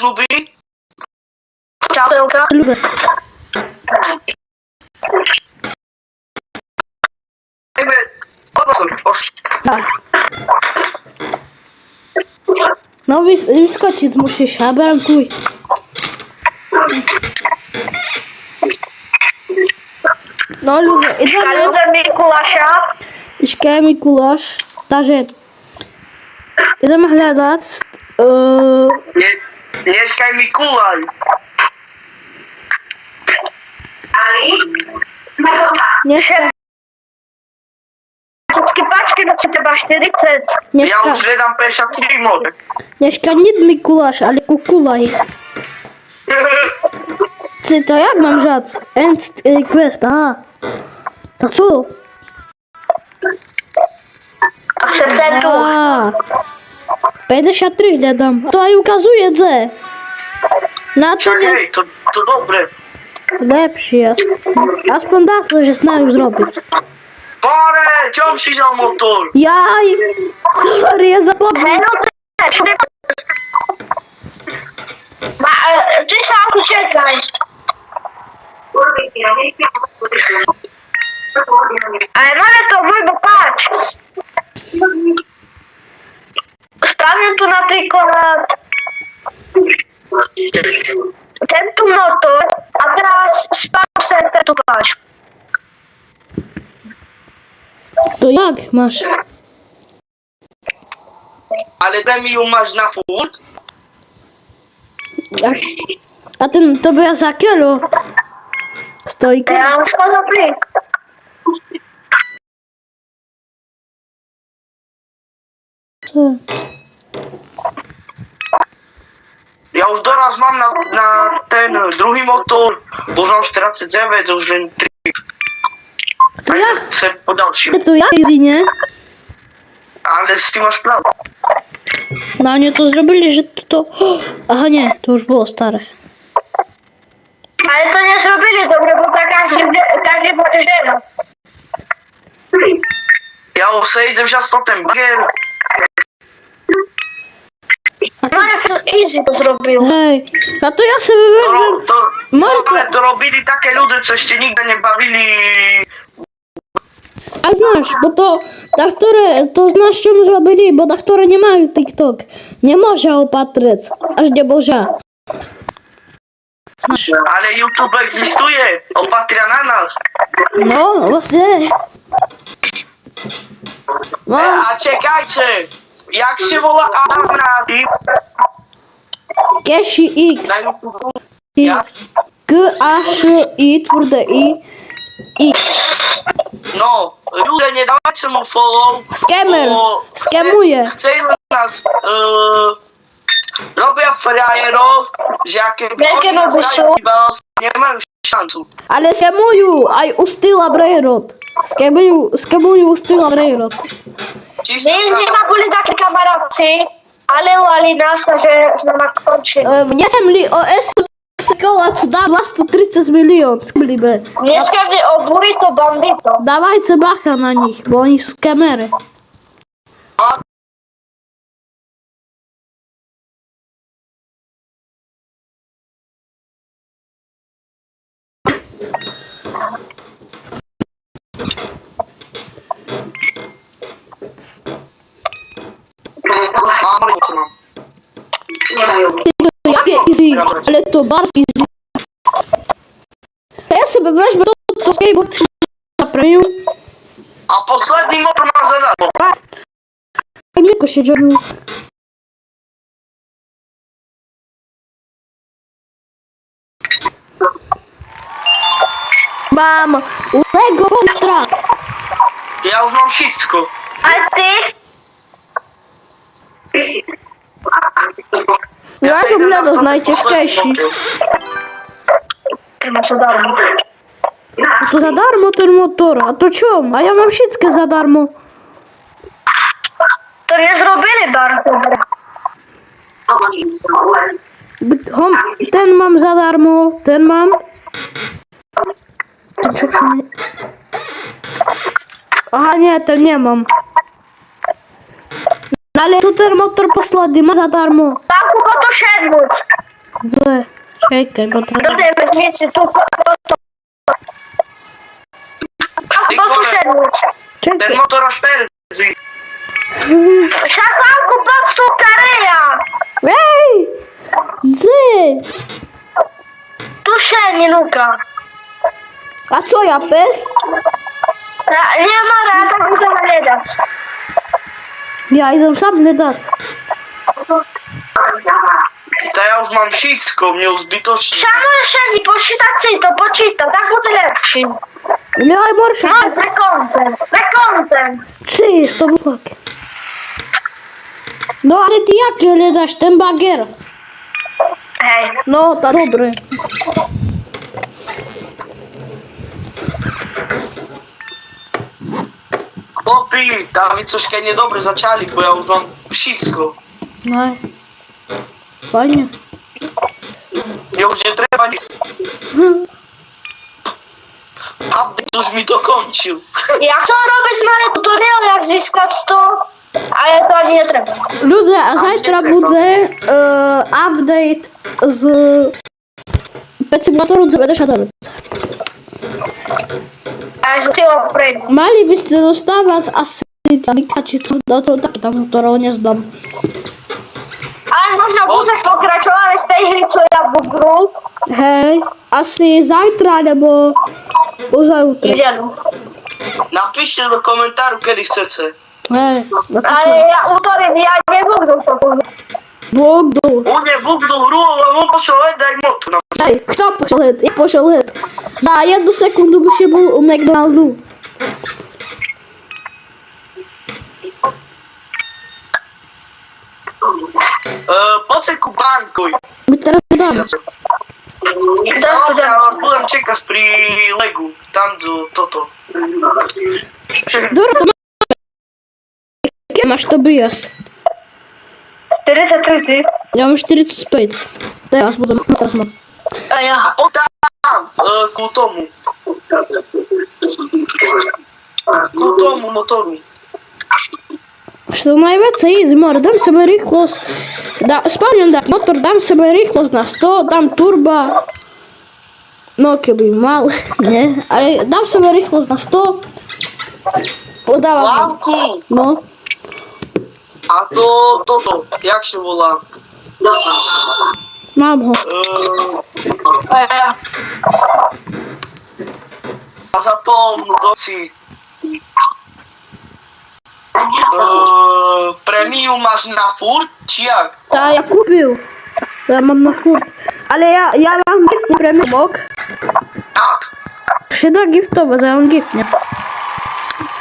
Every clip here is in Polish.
lubi? Ciatełka. Lubię. Jakby... Tak. No wyskoczyć musisz, a bramkuj. No lubię. Szkaludę Mikuláša. Iškaj Mikuláš. Takže ideme hľadať. Dneska je Mikulaj. Dneska, Všetky pačky do teba 40. Ja dneska, už hľadám 53 more. dneska nie Mikuláš, ale Kukulaj. Ty to jak mám žať? End request, aha. To co? Akceptentu. 53 hľadám. To aj ukazuje, že? Na to Čakaj, to dobre. lepšie. Aspoň dá sa, že snajú zrobiť. Pare, čom si za motor? Jaj! Sorry, ja zapomnel. Ty sám čekaj. Ale máme to vojbo, páč. Stavím tu napríklad tento motor a teraz spávam sa tento páč. To jak máš? Ale premium máš na furt? A ten, to byla za kilo? Stojka? Ja mám skoro free. Co? Ja už doraz mám na ten druhý motor. Už mám 49, už len 3. To ja? Chcem po ďalším. To ja easy, nie? Ale s tým máš pravdu. No oni to zrobili, že to... Aha nie, to už bolo staré. Ale to nie zrobili dobre, bo tak každý bude žena. Ja už sa idem žať na ten bager. Marek easy to zrobil. Hej, a to ja sobie wybrałem... Marko, Ale to robili také ľudia, čo ešte nikdy nebavili. a znasz, bo to... Ta, które... To znasz, czemu zrobili, bo ta, które nie mają TikTok. Nie może opatrzyć, aż nie może. Ale YouTube existuje. Opatria na nás. No, właśnie. No, A čekajte. Jak się woła Arnady Keshi X. na YouTube? Jak? K-A-S-I, twarde I. X. No, ľudia, nedávajte mu follow. Skamer. bo Skamuje. Chce nás robia frajerov, že aké Jaké oni nás noby sú? dajú, iba nemajú šancu. Ale skamujú aj u Styla Brejrod. Skamujú u Styla Brejrod. Čisto My s nima boli takí kamaráci, ale volali nás, takže sme ma končili. Ja som li o S-Kolac dá 230 milión. Skamlibe. Dneska mi o burrito bandito. Dávajte bacha na nich, bo oni sú skamery. Mám to. Jakie easy, ale to bardzo easy. Ja sobie weźmę to skateboard na premium. A posledný motor mám zadarmo. Nieko się dzieje. Mam Lego Monster. Ja už mám všetko. A ty? Ja to bledo znajdzie w Keshi. Ty masz za darmo. To za darmo ten motor, a to czym? A ja mam wszystkie za darmo. To nie zrobili bardzo dobre. Ten mam za darmo, ten mam. Aha, nie, ten nie mam. No ale tu ten motor posledný ma za darmo. Tam kupo to 7. Złe. Czekaj, bo to... Tutaj weźmiecie tu po to. A po tu szedłeś. Ten Czekaj. motor aż perzy. Szasałku, po prostu kareja. Ej! Dzy! Tu się nie nuka. A co ja, pes? Nie ma rada, tak to nie dać. Ja idę sam nie dać. To ja już mam wszystko, mnie uzbitocznie. Czemu jeszcze nie poczytać to, poczyta, tak będzie lepszy. Miałaj morsze. No, na kątem. Czy jest to blok? No ale ty jakie nie dasz ten bagier? Hej. No, to dobry. Chłopi, Dawid troszkę niedobry zaczęli, bo ja już mam wszystko. No. Fajnie. Już nie trzeba nic. Aby już mi dokończył. Ja chcę robić na tutorial, jak zyskać to, ale to nie trzeba. Ludzie, a zajtra będzie update z PC-motoru, co będę szatować. A z tyłu prejdę. Malibyście dostawać asytamika, czy co? No to tak tam, którą nie zdam. Ale można będzie pograć, ale z tej gry, co ja wygrał. Hej, asy zajtra, albo pozajutrze. Niedzielu. Napiszcie do komentarzu, kiedy chcecie. Hej, Ale ja utorem, ja nie wygrał to. Bóg do. U nie, Bóg do gru, bo muszę dać motor. Hej, kto poszedł? Ja poszedł. Za 1 sekundę by się był u McDonaldu. Po co kubankuj? My teraz damy. Dobra, już byłem ciekaw pri Legu. Tam do toto. Dobra, to jakie masz to bias? 43 ty. Ja mam 40 spades. Teraz, bo teraz mam. A ja. O tam, ku tomu. Ku tomu motoru. Что najwięcej jest mor, dam sobie rychlost, spawniam da, motor, dam sobie rychlost na 100, dam turbo, no kiedy mało, nie, ale dam sobie rychlost na 100, udałam, Ламку! no, A to toto, jak się wola? mam go, A ja. A zapomnę doci. Premium masz na furt, czy jak? ta ja kupił, ja mam na furt, ale ja mam gift na premium, ok, Tak. przyda giftowe, to ja mam gift, nie,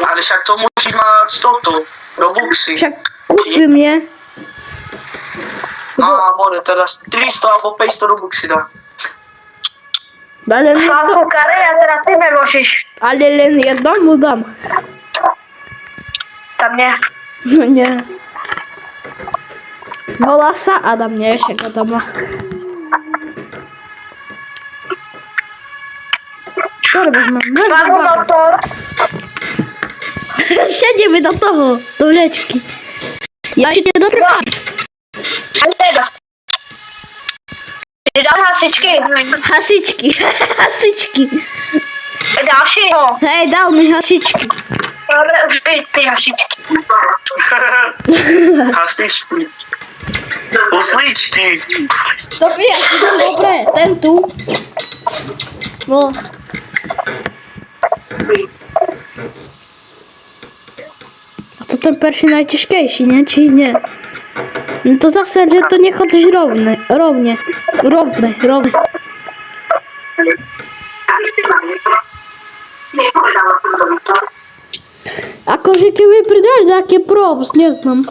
Ale jak to musisz mać toto, Robuxy. jak kupił mnie, A, może teraz 300 albo 500 Robuxy da. ale nie, Szanku kareja, teraz ty mnie musisz. ale jednemu dam, Tam nie. no nie, Wolasa, Adam nie, się go dama. Torba mam. Znowu motor. Siedzimy do toho, do leczki. Ja się nie doprowadzę. A teraz. Dam hasyczki. Hasyczki, hasyczki. Dał się. O. Hej, dał mi hasyczki. Dobra, już ty hasyczki. Hasyczki. Usliczki. To wiesz, dobre, ten tu. No. A to ten pierwszy najcięższy, nie? Czy nie? No to zawsze, że to nie chodzi równie. A korzyki wyprzedali takie props, nie znam.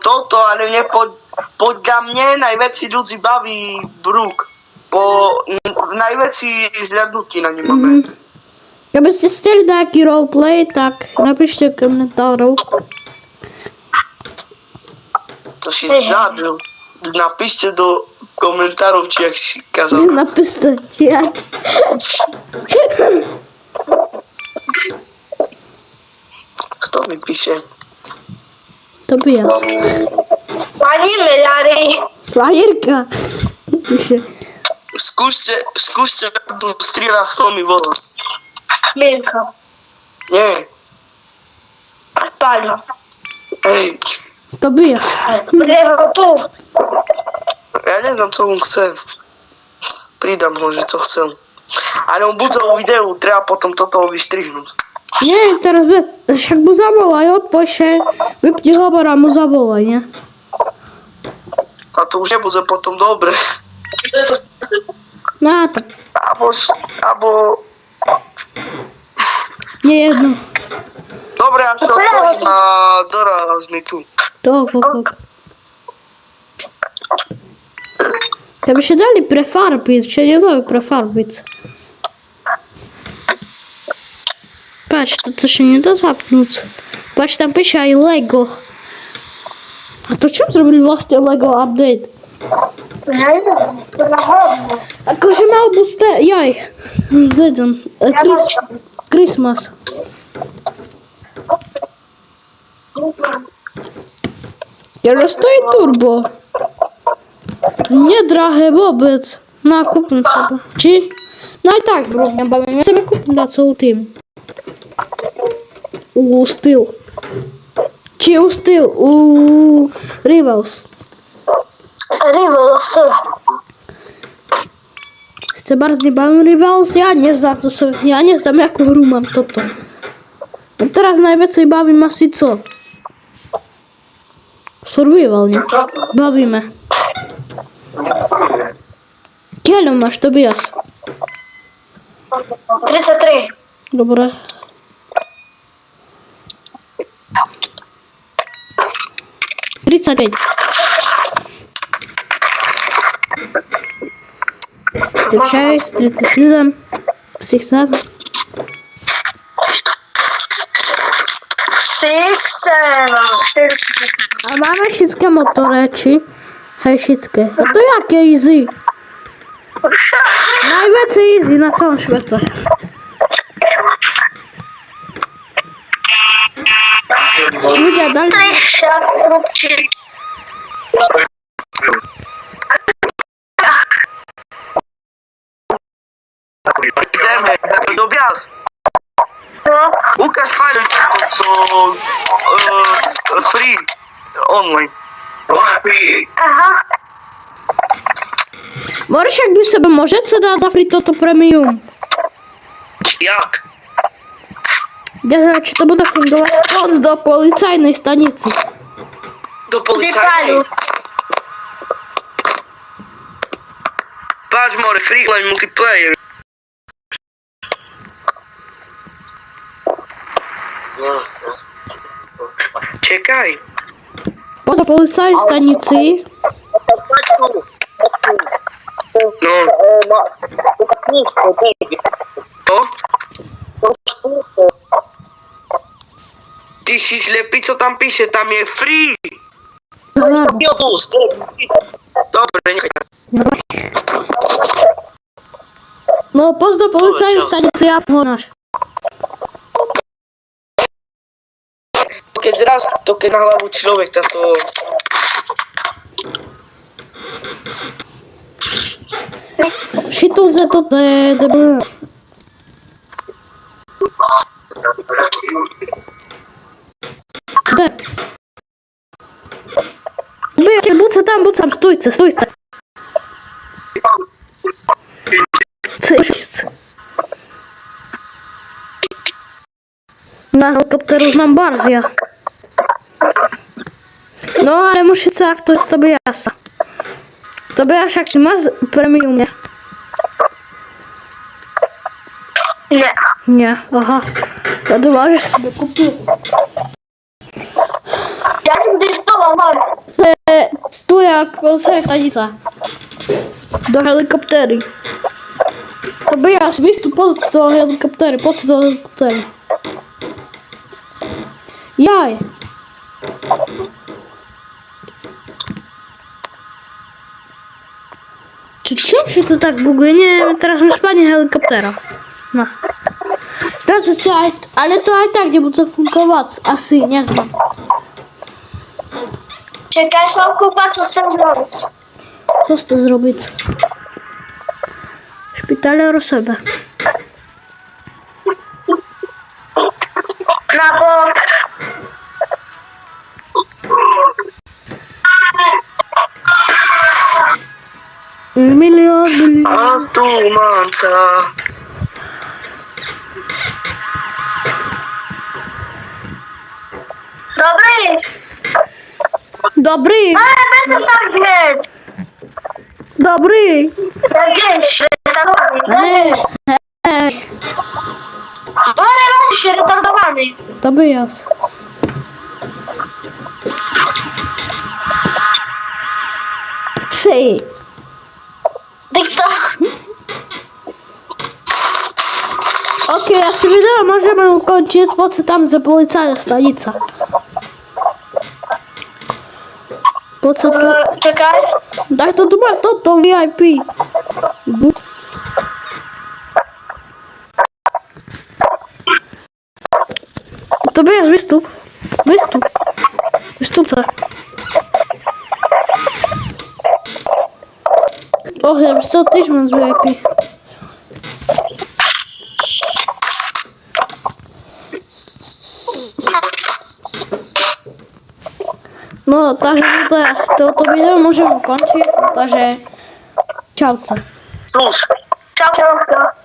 Toto, ale nie dla mnie najwięcej ludzi bawi bruk. Bo najwięcej zjadówki na nim mamy. Jakbyście chcieli taki roleplay, tak napiszcie w komentarzu. To się zabił. Napiszcie do komentarów, czy jak się kazał. Napiszcie, czy jak. Kto mi pisze? Tobias. Palimy, Jary. Frajerka. Pisze. Skúste tu strieľa s tomi vodou. Milka. Nie, Palio. hej, Tobias. Brawo, tu. ja neviem, co on chce. Pridám ho, že co chcel. Ale on buď za videu, treba potom toto vystrihnúť. Nie, teraz vec, však mu zavolaj, odpojše, vypni hovor a mu zavolaj, nie? A to už nebude potom dobre. No tak, Abo... nie jedno. Dobre, ja sa odpojím a doraz mi tu. Ok. Jakby się dali prefarbić, czy nie dały prefarbić. Patrz, to się nie da zapnąć. Patrz, tam pisze i Lego. A to czym zrobili właśnie Lego update? Ako że miał buste... Jaj. Zedzą. Christmas. Ja stoi turbo. Nie drahé vôbec. No kúpim sobie. Či? No i tak, bro, nebavím. Ja sebe kúpim na celú tým. Styl. Či styl? Rivals. Rivals. Chce bardzo nie bavím Rivals, ja nezdám to sobie. Ja nezdám, jakú hru mám toto. A teraz najviacej bavím asi co? Survival, nie? Bavíme. Keľo máš, Tobias? 33. Dobre. Тридцать 36, 37, 67. 6, 7. A máme všetké motoreči? Hej, všetké. A to jaké easy? Najviac easy na celom svete. Ľudia dali... Ideme, Tobias. No. Ukáž fajne co free online. Aha. Можеш, якби себе можете дати за фрі toto преміум? Jak? Я знаю, чи то буде фундувати поц до поліцейної станиці. Do policajnej. Patrz, more free online multiplayer. Czekaj. Поза поліцейної станиці. No. To? Ty si ślepy, co tam pisze? Tam jest free. Dobre, niechaj. No, poz do поліцейної станиці, ja zhonáš. Keď na hlavu človek, to... Šito ze to debil. Kde? Buď se tam, stojce. Na helikopteru znam Barzia. No, ale muszę co jak to jest Tobiasa. Tobias, jak ty masz premium, nie? Nie. Nie, aha. Ja думаю, że sobie kupił. Ja się gdzieś zdołam, mam. Tu jak stanica. Do helikoptery. Tobias, wyjdź tu poza do helikoptery. Po co do helikoptery? Jaj. Czy czym się to tak w ogóle? Nie wiem, teraz już panie helikoptera. No. Znaczy co, ale to i tak nie będzie funkować. Asy, nie znam. Czekaj, są kupa, co chcę zrobić. Co z tym zrobić? Szpitale Rosebe. Na bok. Miliony. A tu manca. Dobry. Dobry, Ale będę tam gdzieś. dobry. Gdzieś, retardowany. Ej, ej, Ale się retardowany. to by jas. Ej, Dykto. okej, ja sobie widzę, możemy ukończyć, po co tam za policjana stanica. Po co tu? Czekaj. Daj to tu ma to VIP. But. To by jest wystup. Wystup. Wystupca. Och, ja bym 100 tysięcy VIP. No, także teraz to wideo możemy kończyć, także ciałce. Cóż, Ciao, ciao.